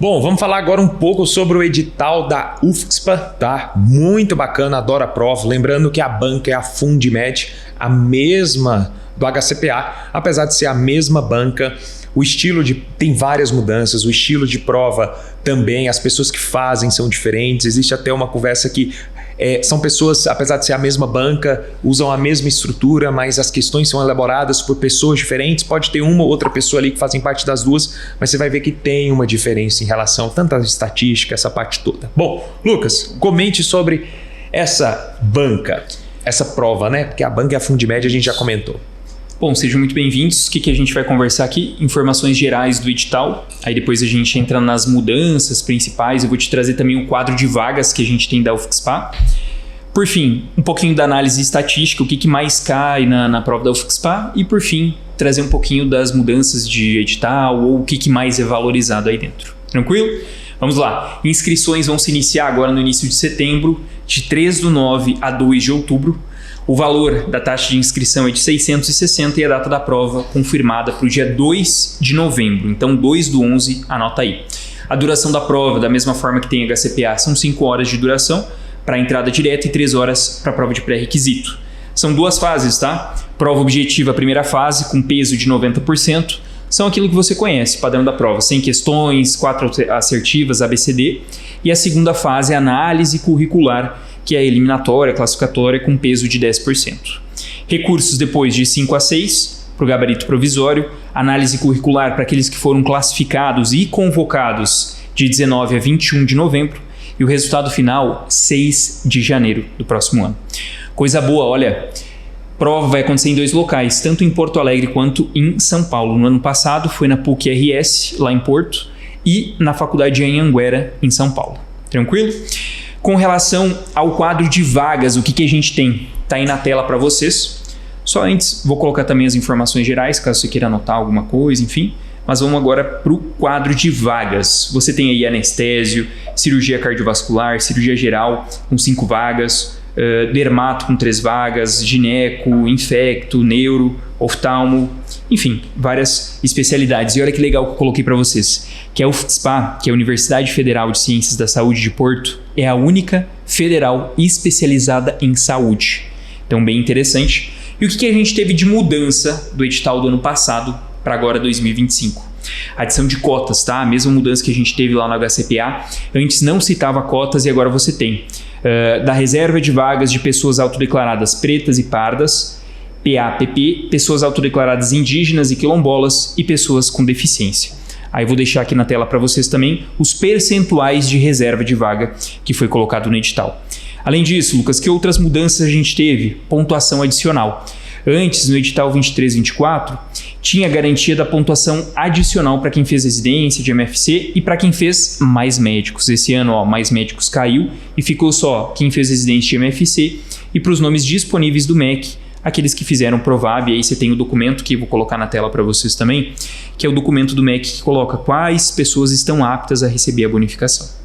Bom, vamos falar agora um pouco sobre o edital da UFSPA, tá? Muito bacana, adoro a prova. Lembrando que a banca é a Fundmed, a mesma do HCPA, apesar de ser a mesma banca. O estilo tem várias mudanças, o estilo de prova também, as pessoas que fazem são diferentes. Existe até uma conversa que são pessoas, apesar de ser a mesma banca, usam a mesma estrutura, mas as questões são elaboradas por pessoas diferentes. Pode ter uma ou outra pessoa ali que fazem parte das duas, mas você vai ver que tem uma diferença em relação tanto à estatística, essa parte toda. Bom, Lucas, comente sobre essa banca, essa prova, né? Porque a banca é a Fundmed, a gente já comentou. Bom, sejam muito bem-vindos. O que a gente vai conversar aqui? Informações gerais do edital. Aí depois a gente entra nas mudanças principais. Eu vou te trazer também um quadro de vagas que a gente tem da UFSPA. Por fim, um pouquinho da análise estatística, o que mais cai na prova da UFSPA. E por fim, trazer um pouquinho das mudanças de edital ou o que mais é valorizado aí dentro. Tranquilo? Vamos lá. Inscrições vão se iniciar agora no início de setembro, de 3/9 a 2 de outubro. O valor da taxa de inscrição é de 660 e a data da prova confirmada para o dia 2 de novembro. Então, 2/11, anota aí. A duração da prova, da mesma forma que tem HCPA, são 5 horas de duração para a entrada direta e 3 horas para a prova de pré-requisito. São 2 fases, tá? Prova objetiva, a primeira fase, com peso de 90%. São aquilo que você conhece, padrão da prova, 100 questões, 4 assertivas, ABCD. E a segunda fase é análise curricular, que é a eliminatória, classificatória, com peso de 10%. Recursos depois de 5 a 6 para o gabarito provisório, análise curricular para aqueles que foram classificados e convocados de 19 a 21 de novembro e o resultado final 6 de janeiro do próximo ano. Coisa boa, olha, prova vai acontecer em 2 locais, tanto em Porto Alegre quanto em São Paulo. No ano passado foi na PUC-RS, lá em Porto, e na Faculdade de Anhanguera, em São Paulo. Tranquilo? Com relação ao quadro de vagas, o que a gente tem? Está aí na tela para vocês. Só antes, vou colocar também as informações gerais, caso você queira anotar alguma coisa, enfim. Mas vamos agora para o quadro de vagas. Você tem aí anestésio, cirurgia cardiovascular, cirurgia geral com 5 vagas, dermato com 3 vagas, gineco, infecto, neuro, oftalmo, enfim, várias especialidades. E olha que legal que eu coloquei para vocês, que a UFSPA, que é a Universidade Federal de Ciências da Saúde de Porto, é a única federal especializada em saúde. Então, bem interessante. E o que a gente teve de mudança do edital do ano passado para agora 2025? Adição de cotas, tá? A mesma mudança que a gente teve lá no HCPA. Antes não citava cotas e agora você tem. Da reserva de vagas de pessoas autodeclaradas pretas e pardas, PAPP, pessoas autodeclaradas indígenas e quilombolas e pessoas com deficiência. Aí vou deixar aqui na tela para vocês também os percentuais de reserva de vaga que foi colocado no edital. Além disso, Lucas, que outras mudanças a gente teve? Pontuação adicional. Antes, no edital 23-24, tinha garantia da pontuação adicional para quem fez residência de MFC e para quem fez mais médicos. Esse ano, mais médicos caiu e ficou só quem fez residência de MFC e para os nomes disponíveis do MEC, aqueles que fizeram Provab. E aí você tem o documento que eu vou colocar na tela para vocês também, que é o documento do MEC que coloca quais pessoas estão aptas a receber a bonificação.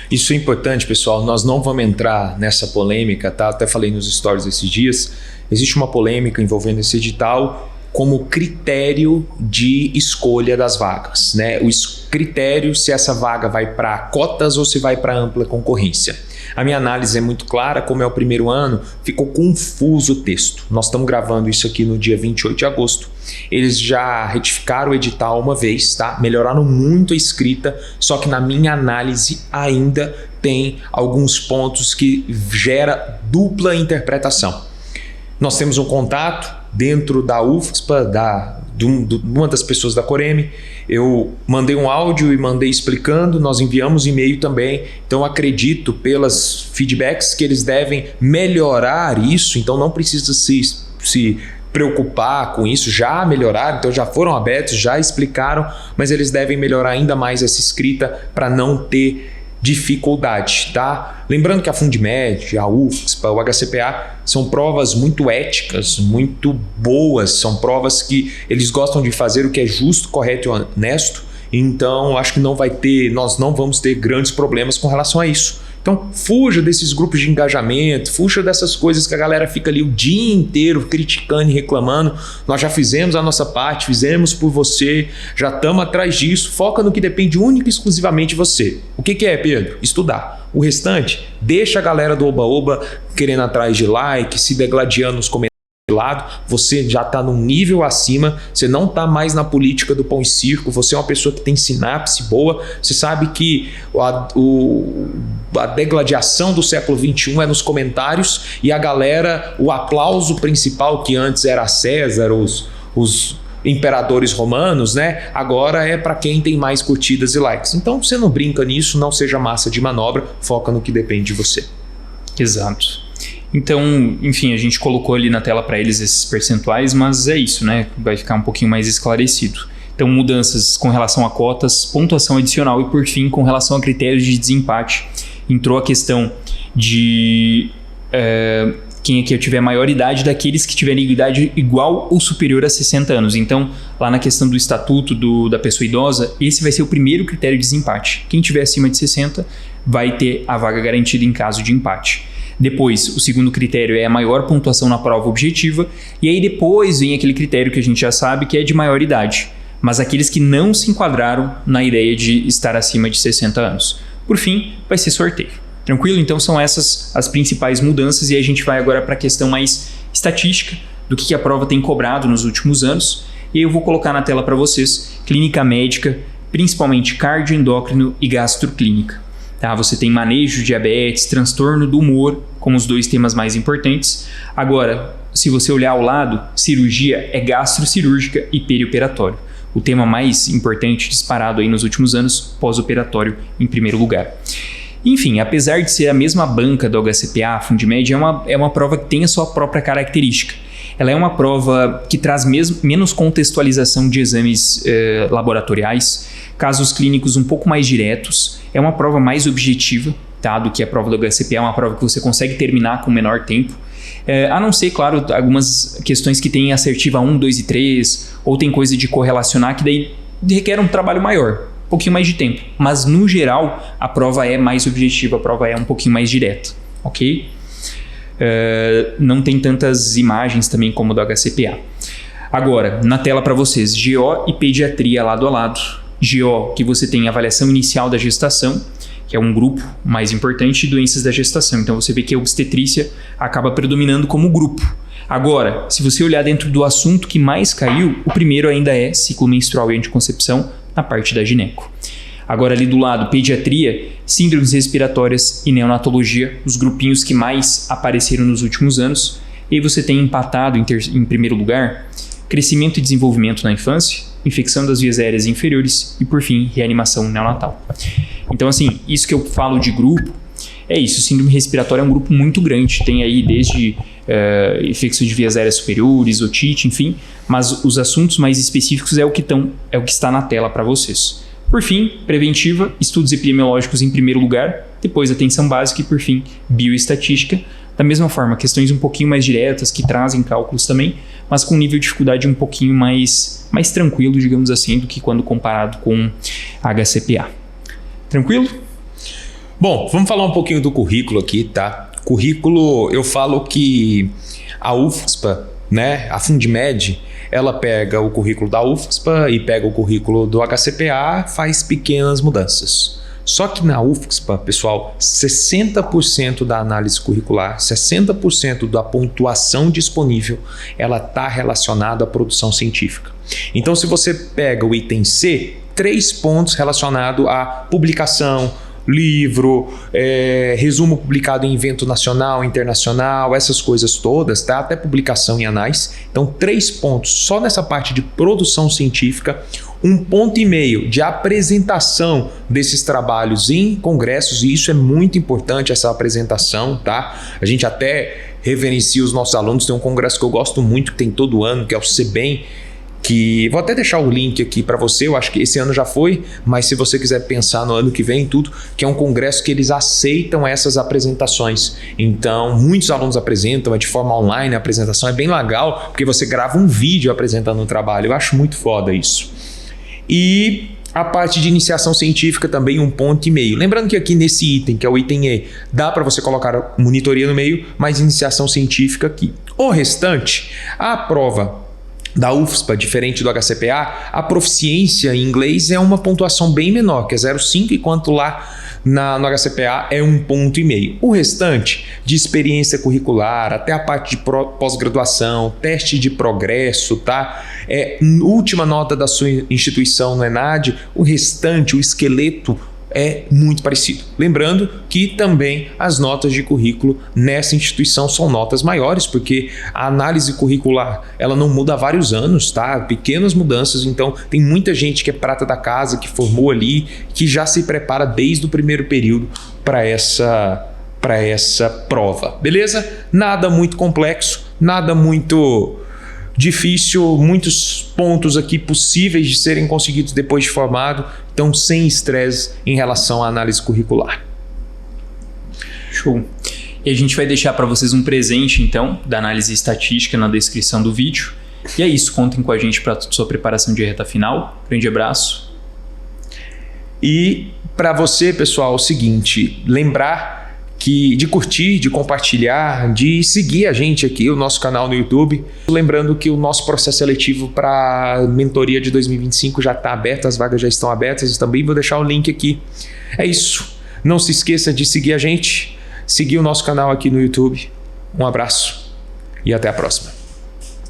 Isso é importante, pessoal. Nós não vamos entrar nessa polêmica, tá? Até falei nos stories esses dias. Existe uma polêmica envolvendo esse edital como critério de escolha das vagas, né? O critério se essa vaga vai para cotas ou se vai para ampla concorrência. A minha análise é muito clara, como é o primeiro ano, ficou confuso o texto. Nós estamos gravando isso aqui no dia 28 de agosto. Eles já retificaram o edital uma vez, tá? Melhoraram muito a escrita, só que na minha análise ainda tem alguns pontos que gera dupla interpretação. Nós temos um contato dentro da UFSPA, de uma das pessoas da Coreme. Eu mandei um áudio e mandei explicando, nós enviamos e-mail também. Então acredito pelas feedbacks que eles devem melhorar isso, então não precisa se preocupar com isso, já melhoraram, então já foram abertos, já explicaram, mas eles devem melhorar ainda mais essa escrita para não ter dificuldade, tá? Lembrando que a Fundmed, a UFSPA, o HCPA são provas muito éticas, muito boas, são provas que eles gostam de fazer o que é justo, correto e honesto, então acho que nós não vamos ter grandes problemas com relação a isso. Então, fuja desses grupos de engajamento, fuja dessas coisas que a galera fica ali o dia inteiro criticando e reclamando. Nós já fizemos a nossa parte, fizemos por você, já estamos atrás disso. Foca no que depende única e exclusivamente de você. O que é, Pedro? Estudar. O restante, deixa a galera do Oba-Oba querendo atrás de like, se degladiando nos comentários. Lado, você já está num nível acima, você não está mais na política do pão e circo, você é uma pessoa que tem sinapse boa, você sabe que a degladiação do século XXI é nos comentários e a galera, o aplauso principal que antes era César, os imperadores romanos, né? Agora é para quem tem mais curtidas e likes. Então você não brinca nisso, não seja massa de manobra, foca no que depende de você. Exato. Então, enfim, a gente colocou ali na tela para eles esses percentuais, mas é isso, né? Vai ficar um pouquinho mais esclarecido. Então, mudanças com relação a cotas, pontuação adicional e, por fim, com relação a critérios de desempate. Entrou a questão de quem aqui tiver maior idade daqueles que tiverem idade igual ou superior a 60 anos. Então, lá na questão do estatuto da pessoa idosa, esse vai ser o primeiro critério de desempate. Quem tiver acima de 60 vai ter a vaga garantida em caso de empate. Depois, o segundo critério é a maior pontuação na prova objetiva, e aí depois vem aquele critério que a gente já sabe que é de maior idade, mas aqueles que não se enquadraram na ideia de estar acima de 60 anos. Por fim, vai ser sorteio. Tranquilo? Então são essas as principais mudanças, e a gente vai agora para a questão mais estatística do que a prova tem cobrado nos últimos anos, e eu vou colocar na tela para vocês clínica médica, principalmente cardioendócrino e gastroclínica. Tá? Você tem manejo de diabetes, transtorno do humor, como os dois temas mais importantes. Agora, se você olhar ao lado, cirurgia é gastrocirúrgica e perioperatório. O tema mais importante disparado aí nos últimos anos, pós-operatório em primeiro lugar. Enfim, apesar de ser a mesma banca do HCPA, a Fundmed é uma prova que tem a sua própria característica. Ela é uma prova que traz menos contextualização de exames laboratoriais, casos clínicos um pouco mais diretos, é uma prova mais objetiva, tá, do que a prova do HCPA, é uma prova que você consegue terminar com menor tempo, a não ser, claro, algumas questões que tem assertiva 1, 2 e 3, ou tem coisa de correlacionar que daí requer um trabalho maior, um pouquinho mais de tempo, mas no geral a prova é mais objetiva, a prova é um pouquinho mais direta, ok? Não tem tantas imagens também como do HCPA. Agora, na tela para vocês, GO e pediatria lado a lado. GO, que você tem avaliação inicial da gestação, que é um grupo mais importante de doenças da gestação. Então você vê que a obstetrícia acaba predominando como grupo. Agora, se você olhar dentro do assunto que mais caiu, o primeiro ainda é ciclo menstrual e anticoncepção na parte da gineco. Agora ali do lado, pediatria, síndromes respiratórias e neonatologia, os grupinhos que mais apareceram nos últimos anos. E aí você tem empatado em primeiro lugar, crescimento e desenvolvimento na infância, infecção das vias aéreas inferiores e, por fim, reanimação neonatal. Então, assim, isso que eu falo de grupo, é isso. Síndrome respiratória é um grupo muito grande. Tem aí desde infecção de vias aéreas superiores, otite, enfim. Mas os assuntos mais específicos é o que está na tela para vocês. Por fim, preventiva, estudos epidemiológicos em primeiro lugar, depois atenção básica e, por fim, bioestatística. Da mesma forma, questões um pouquinho mais diretas que trazem cálculos também, mas com nível de dificuldade um pouquinho mais tranquilo, digamos assim, do que quando comparado com HCPA. Tranquilo? Bom, vamos falar um pouquinho do currículo aqui, tá? Currículo, eu falo que a UFSPA, né, a Fundmed, ela pega o currículo da UFSPA e pega o currículo do HCPA, faz pequenas mudanças. Só que na UFSPA, pessoal, 60% da análise curricular, 60% da pontuação disponível, ela está relacionada à produção científica. Então, se você pega o item C, 3 pontos relacionados à publicação, livro, resumo publicado em evento nacional, internacional, essas coisas todas, tá? Até publicação em anais. Então, 3 pontos só nessa parte de produção científica, 1,5 ponto de apresentação desses trabalhos em congressos, e isso é muito importante, essa apresentação, tá? A gente até reverencia os nossos alunos, tem um congresso que eu gosto muito, que tem todo ano, que é o CBEM, que vou até deixar o link aqui para você, eu acho que esse ano já foi, mas se você quiser pensar no ano que vem tudo, que é um congresso que eles aceitam essas apresentações. Então, muitos alunos apresentam, é de forma online, a apresentação é bem legal, porque você grava um vídeo apresentando o trabalho, eu acho muito foda isso. E A parte de iniciação científica também 1,5 ponto. Lembrando que aqui nesse item, que é o item E, dá para você colocar monitoria no meio, mas iniciação científica aqui. O restante, a prova da UFSPA, diferente do HCPA, a proficiência em inglês é uma pontuação bem menor, que é 0,5, enquanto lá no HCPA é 1,5 ponto. O restante, de experiência curricular, até a parte de pós-graduação, teste de progresso, tá? Última nota da sua instituição no ENAD, o restante, o esqueleto, é muito parecido. Lembrando que também as notas de currículo nessa instituição são notas maiores, porque a análise curricular ela não muda há vários anos, tá? Pequenas mudanças, então tem muita gente que é prata da casa, que formou ali, que já se prepara desde o primeiro período para essa prova, beleza? Nada muito complexo, nada muito difícil, muitos pontos aqui possíveis de serem conseguidos depois de formado, então sem estresse em relação à análise curricular. Show. E a gente vai deixar para vocês um presente, então, da análise estatística na descrição do vídeo. E é isso, contem com a gente para sua preparação de reta final. Grande abraço. E para você, pessoal, é o seguinte, lembrar de curtir, de compartilhar, de seguir a gente aqui, o nosso canal no YouTube. Lembrando que o nosso processo seletivo para mentoria de 2025 já está aberto, as vagas já estão abertas, também vou deixar o link aqui. É isso. Não se esqueça de seguir a gente, seguir o nosso canal aqui no YouTube. Um abraço e até a próxima.